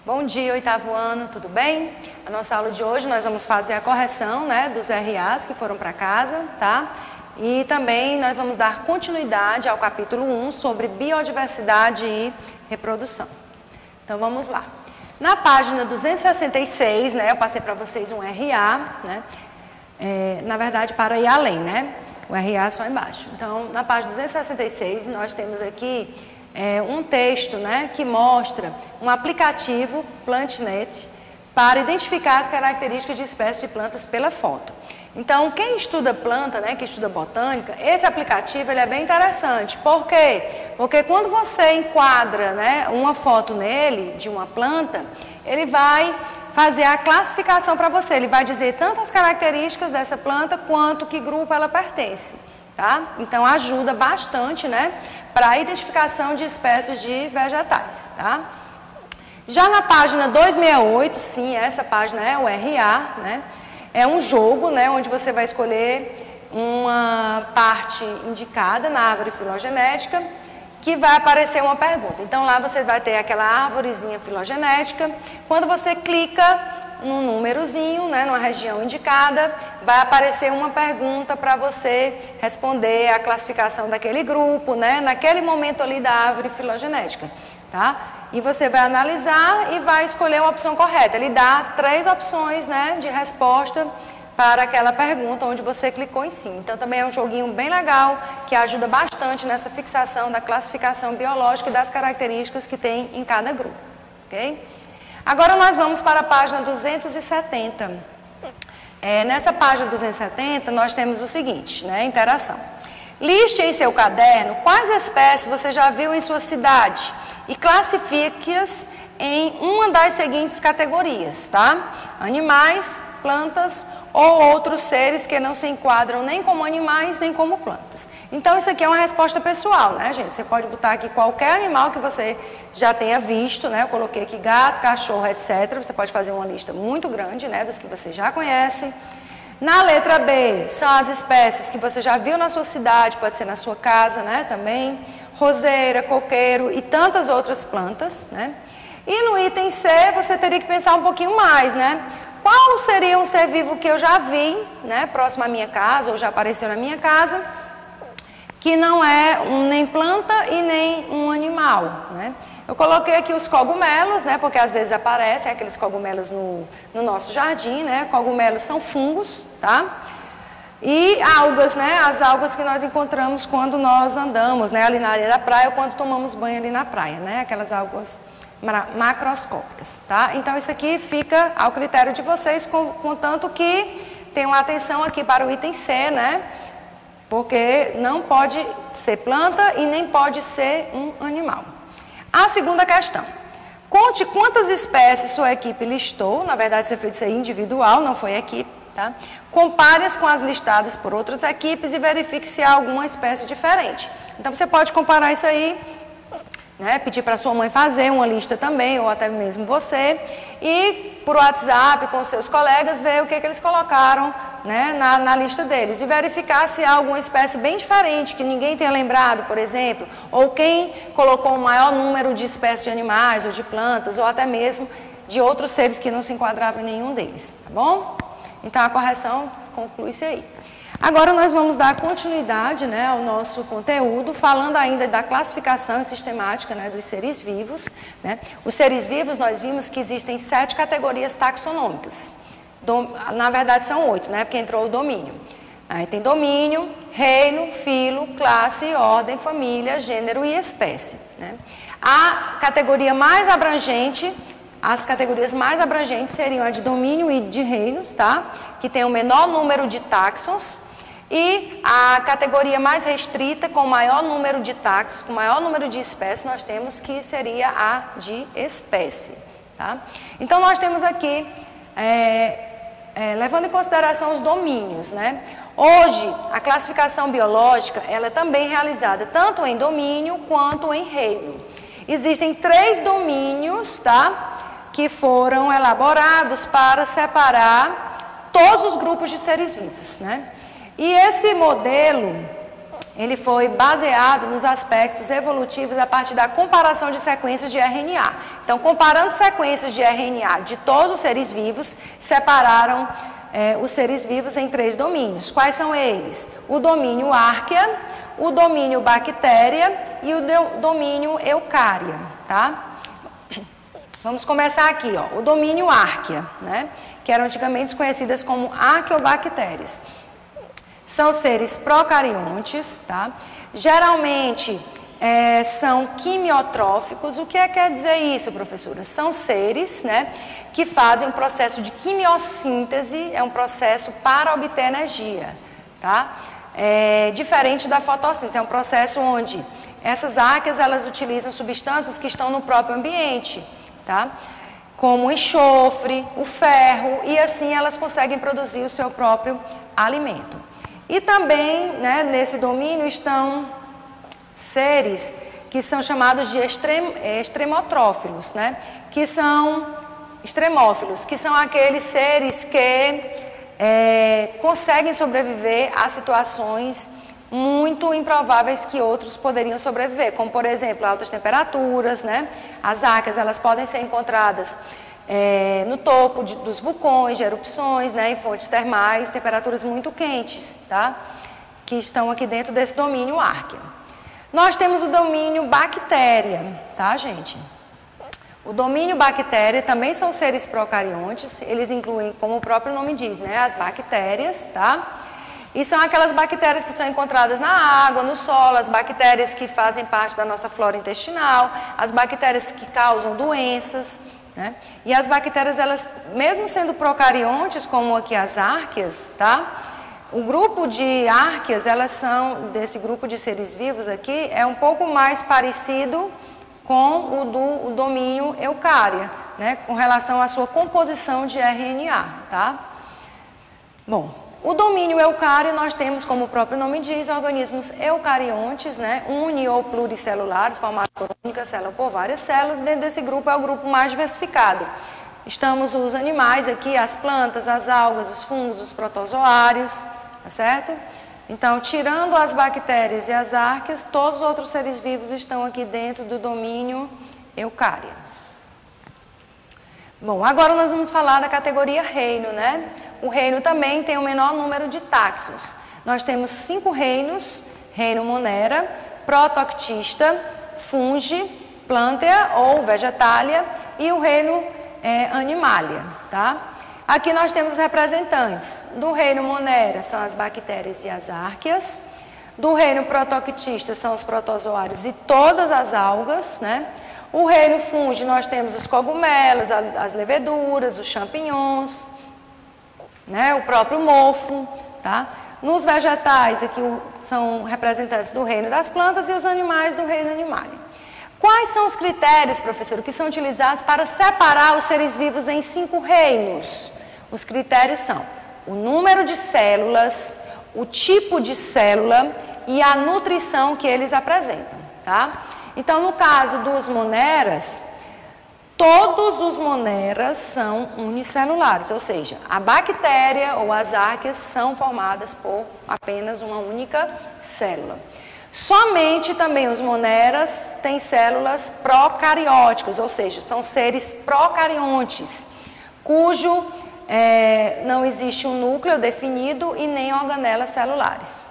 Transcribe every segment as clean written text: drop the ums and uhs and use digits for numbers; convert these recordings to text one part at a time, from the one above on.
Bom dia, oitavo ano, tudo bem? A nossa aula de hoje nós vamos fazer a correção, dos RAs que foram para casa, tá? E também nós vamos dar continuidade ao capítulo 1 sobre biodiversidade e reprodução. Então vamos lá. Na página 266, eu passei para vocês um RA, na verdade para ir além, O RA só embaixo. Então, na página 266 nós temos aqui um texto, que mostra um aplicativo PlantNet para identificar as características de espécies de plantas pela foto. Então, quem estuda planta, quem estuda botânica, esse aplicativo ele é bem interessante. Por quê? Porque quando você enquadra, uma foto nele de uma planta, ele vai fazer a classificação para você. Ele vai dizer tanto as características dessa planta quanto que grupo ela pertence. Tá? Então ajuda bastante, para a identificação de espécies de vegetais, tá? Já na página 268, sim, essa página é o RA, é um jogo, onde você vai escolher uma parte indicada na árvore filogenética que vai aparecer uma pergunta. Então lá você vai ter aquela árvorezinha filogenética. Quando você clica no númerozinho, numa região indicada, vai aparecer uma pergunta para você responder a classificação daquele grupo, naquele momento ali da árvore filogenética, tá? E você vai analisar e vai escolher uma opção correta. Ele dá 3 opções, de resposta para aquela pergunta onde você clicou em cima. Então também é um joguinho bem legal que ajuda bastante nessa fixação da classificação biológica e das características que tem em cada grupo, ok? Agora nós vamos para a página 270. Nessa página 270 nós temos o seguinte, interação. Liste em seu caderno quais espécies você já viu em sua cidade e classifique-as em uma das seguintes categorias, tá? Animais, plantas ou outros seres que não se enquadram nem como animais nem como plantas. Então isso aqui é uma resposta pessoal, gente? Você pode botar aqui qualquer animal que você já tenha visto, Eu coloquei aqui gato, cachorro, etc. Você pode fazer uma lista muito grande, dos que você já conhece. Na letra B, são as espécies que você já viu na sua cidade, pode ser na sua casa, também. Roseira, coqueiro e tantas outras plantas, E no item C, você teria que pensar um pouquinho mais, Qual seria um ser vivo que eu já vi, próximo à minha casa, ou já apareceu na minha casa, que não é nem planta e nem um animal, Eu coloquei aqui os cogumelos, porque às vezes aparecem aqueles cogumelos no nosso jardim, Cogumelos são fungos, tá? E algas, as algas que nós encontramos quando nós andamos, ali na areia da praia ou quando tomamos banho ali na praia, Aquelas algas macroscópicas, tá? Então isso aqui fica ao critério de vocês, contanto que tenham atenção aqui para o item C, Porque não pode ser planta e nem pode ser um animal. A segunda questão. Conte quantas espécies sua equipe listou, na verdade você fez isso aí individual, não foi equipe, tá? Compare-as com as listadas por outras equipes e verifique se há alguma espécie diferente. Então você pode comparar isso aí, pedir para sua mãe fazer uma lista também, ou até mesmo você, e por WhatsApp com os seus colegas ver o que eles colocaram na lista deles, e verificar se há alguma espécie bem diferente, que ninguém tenha lembrado, por exemplo, ou quem colocou um maior número de espécies de animais, ou de plantas, ou até mesmo de outros seres que não se enquadravam em nenhum deles, tá bom? Então a correção conclui-se aí. Agora nós vamos dar continuidade ao nosso conteúdo, falando ainda da classificação e sistemática dos seres vivos. Os seres vivos nós vimos que existem 7 categorias taxonômicas. Na verdade são 8, porque entrou o domínio. Aí tem domínio, reino, filo, classe, ordem, família, gênero e espécie. A categoria mais abrangente, as categorias mais abrangentes seriam a de domínio e de reinos, tá? Que tem o menor número de táxons. E a categoria mais restrita, com maior número de táxons, com maior número de espécies, nós temos que seria a de espécie. Tá? Então, nós temos aqui, levando em consideração os domínios, Hoje, a classificação biológica, ela é também realizada tanto em domínio quanto em reino. Existem 3 domínios, tá? Que foram elaborados para separar todos os grupos de seres vivos, E esse modelo, ele foi baseado nos aspectos evolutivos a partir da comparação de sequências de RNA. Então, comparando sequências de RNA de todos os seres vivos, separaram os seres vivos em 3 domínios. Quais são eles? O domínio Archaea, o domínio Bactéria e o domínio Eucária, tá? Vamos começar aqui, ó, o domínio Archaea, né? Que eram antigamente conhecidas como arqueobactérias. São seres procariontes, tá? Geralmente são quimiotróficos. O que quer dizer isso, professora? São seres, né, que fazem um processo de quimiossíntese, é um processo para obter energia, tá? Diferente da fotossíntese, é um processo onde essas arqueas, elas utilizam substâncias que estão no próprio ambiente, tá? Como o enxofre, o ferro, e assim elas conseguem produzir o seu próprio alimento. E também, né, nesse domínio estão seres que são chamados de extremotrófilos, né? Que são extremófilos, que são aqueles seres que conseguem sobreviver a situações muito improváveis que outros poderiam sobreviver, como por exemplo altas temperaturas, né? As arqueas, elas podem ser encontradas no topo dos vulcões, de erupções, né? Em fontes termais, temperaturas muito quentes, tá? Que estão aqui dentro desse domínio Archaea. Nós temos o domínio Bactéria, tá, gente? O domínio Bactéria também são seres procariontes, eles incluem, como o próprio nome diz, né? As bactérias, tá? E são aquelas bactérias que são encontradas na água, no solo, as bactérias que fazem parte da nossa flora intestinal, as bactérias que causam doenças, né? E as bactérias, elas, mesmo sendo procariontes, como aqui as arqueas, tá? O grupo de arqueas, elas são, desse grupo de seres vivos aqui, é um pouco mais parecido com o do domínio Eucária, né? Com relação à sua composição de RNA, tá? Bom, o domínio Eucária nós temos, como o próprio nome diz, organismos eucariontes, né? Uni ou pluricelulares, formados por única célula ou por várias células. Dentro desse grupo é o grupo mais diversificado. Estamos os animais aqui, as plantas, as algas, os fungos, os protozoários, tá certo? Então, tirando as bactérias e as arqueas, todos os outros seres vivos estão aqui dentro do domínio Eucária. Bom, agora nós vamos falar da categoria reino, né? O reino também tem o menor número de taxons. Nós temos 5 reinos: reino Monera, Protoctista, Fungi, Plantea ou Vegetalia e o reino Animalia, tá? Aqui nós temos os representantes. Do reino Monera são as bactérias e as arqueas. Do reino Protoctista são os protozoários e todas as algas, né? O reino Fungi nós temos os cogumelos, as leveduras, os champignons, né? O próprio mofo, tá? Nos vegetais aqui são representantes do reino das plantas e os animais do reino Animalia. Quais são os critérios, professor, que são utilizados para separar os seres vivos em 5 reinos? Os critérios são o número de células, o tipo de célula e a nutrição que eles apresentam, tá? Então, no caso dos moneras, todos os moneras são unicelulares, ou seja, a bactéria ou as arqueas são formadas por apenas uma única célula. Somente também os moneras têm células procarióticas, ou seja, são seres procariontes, cujo não existe um núcleo definido e nem organelas celulares.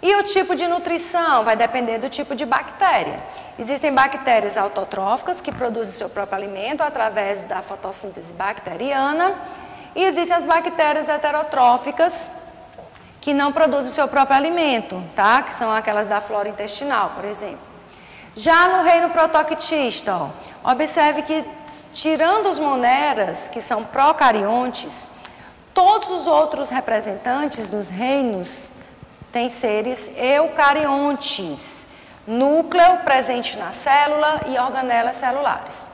E o tipo de nutrição vai depender do tipo de bactéria. Existem bactérias autotróficas que produzem seu próprio alimento através da fotossíntese bacteriana e existem as bactérias heterotróficas que não produzem seu próprio alimento, tá? Que são aquelas da flora intestinal, por exemplo. Já no reino Protoctista, observe que, tirando os moneras, que são procariontes, todos os outros representantes dos reinos têm seres eucariontes, núcleo presente na célula e organelas celulares.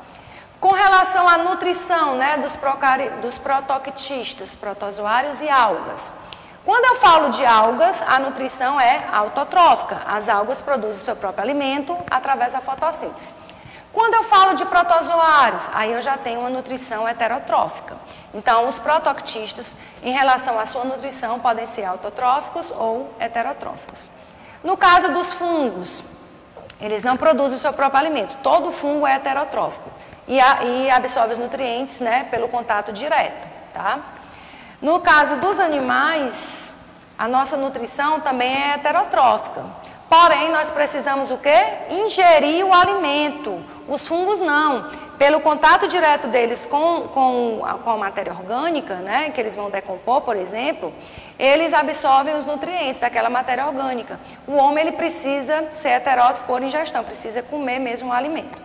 Com relação à nutrição, né, dos protoctistas, protozoários e algas. Quando eu falo de algas, a nutrição é autotrófica. As algas produzem seu próprio alimento através da fotossíntese. Quando eu falo de protozoários, aí eu já tenho uma nutrição heterotrófica. Então, os protoctistas, em relação à sua nutrição, podem ser autotróficos ou heterotróficos. No caso dos fungos, eles não produzem o seu próprio alimento. Todo fungo é heterotrófico e absorve os nutrientes, né, pelo contato direto, tá? No caso dos animais, a nossa nutrição também é heterotrófica. Porém, nós precisamos o quê? Ingerir o alimento. Os fungos não. Pelo contato direto deles com a matéria orgânica, né, que eles vão decompor, por exemplo, eles absorvem os nutrientes daquela matéria orgânica. O homem ele precisa ser heterótrofo por ingestão, precisa comer mesmo o alimento.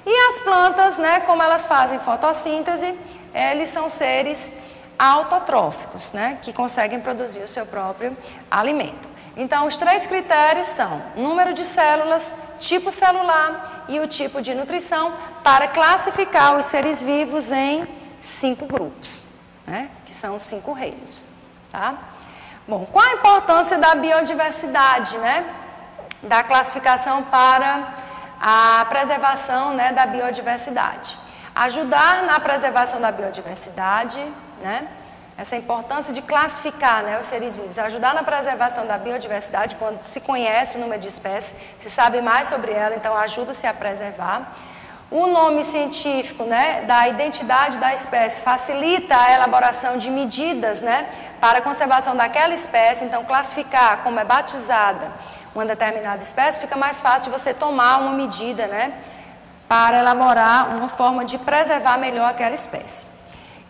E as plantas, né, como elas fazem fotossíntese, eles são seres autotróficos, né, que conseguem produzir o seu próprio alimento. Então, os 3 critérios são número de células, tipo celular e o tipo de nutrição para classificar os seres vivos em 5 grupos, né, que são 5 reinos, tá? Bom, qual a importância da biodiversidade, né, da classificação para a preservação, né, da biodiversidade? Ajudar na preservação da biodiversidade, né? Essa importância de classificar, né, os seres vivos, ajudar na preservação da biodiversidade, quando se conhece o número de espécies, se sabe mais sobre ela, então ajuda-se a preservar. O nome científico, né, da identidade da espécie facilita a elaboração de medidas, né, para a conservação daquela espécie, então classificar como é batizada uma determinada espécie, fica mais fácil de você tomar uma medida, né, para elaborar uma forma de preservar melhor aquela espécie.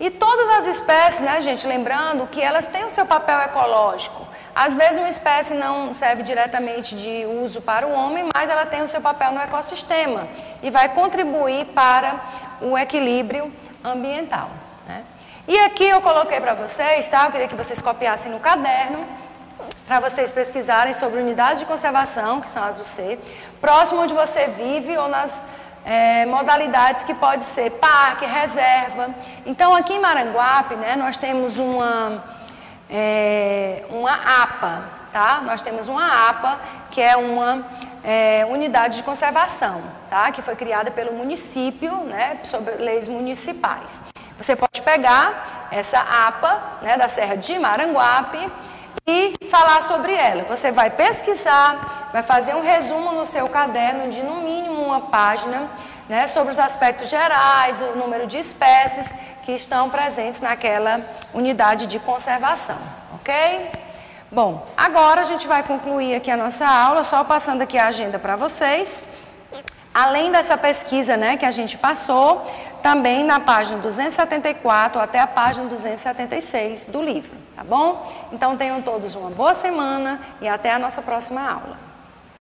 E todas as espécies, né, gente, lembrando que elas têm o seu papel ecológico. Às vezes uma espécie não serve diretamente de uso para o homem, mas ela tem o seu papel no ecossistema e vai contribuir para o equilíbrio ambiental, né? E aqui eu coloquei para vocês, tá? Eu queria que vocês copiassem no caderno, para vocês pesquisarem sobre unidades de conservação, que são as UC, próximo onde você vive ou nas modalidades que pode ser parque, reserva. Então, aqui em Maranguape, né, nós temos uma APA, tá? Nós temos uma APA, que é uma unidade de conservação, tá? Que foi criada pelo município, né, sob leis municipais. Você pode pegar essa APA, né, da Serra de Maranguape e falar sobre ela. Você vai pesquisar, vai fazer um resumo no seu caderno de no mínimo uma página, né, sobre os aspectos gerais, o número de espécies que estão presentes naquela unidade de conservação, ok? Bom, agora a gente vai concluir aqui a nossa aula, só passando aqui a agenda para vocês. Além dessa pesquisa, né, que a gente passou, também na página 274 até a página 276 do livro, tá bom? Então tenham todos uma boa semana e até a nossa próxima aula.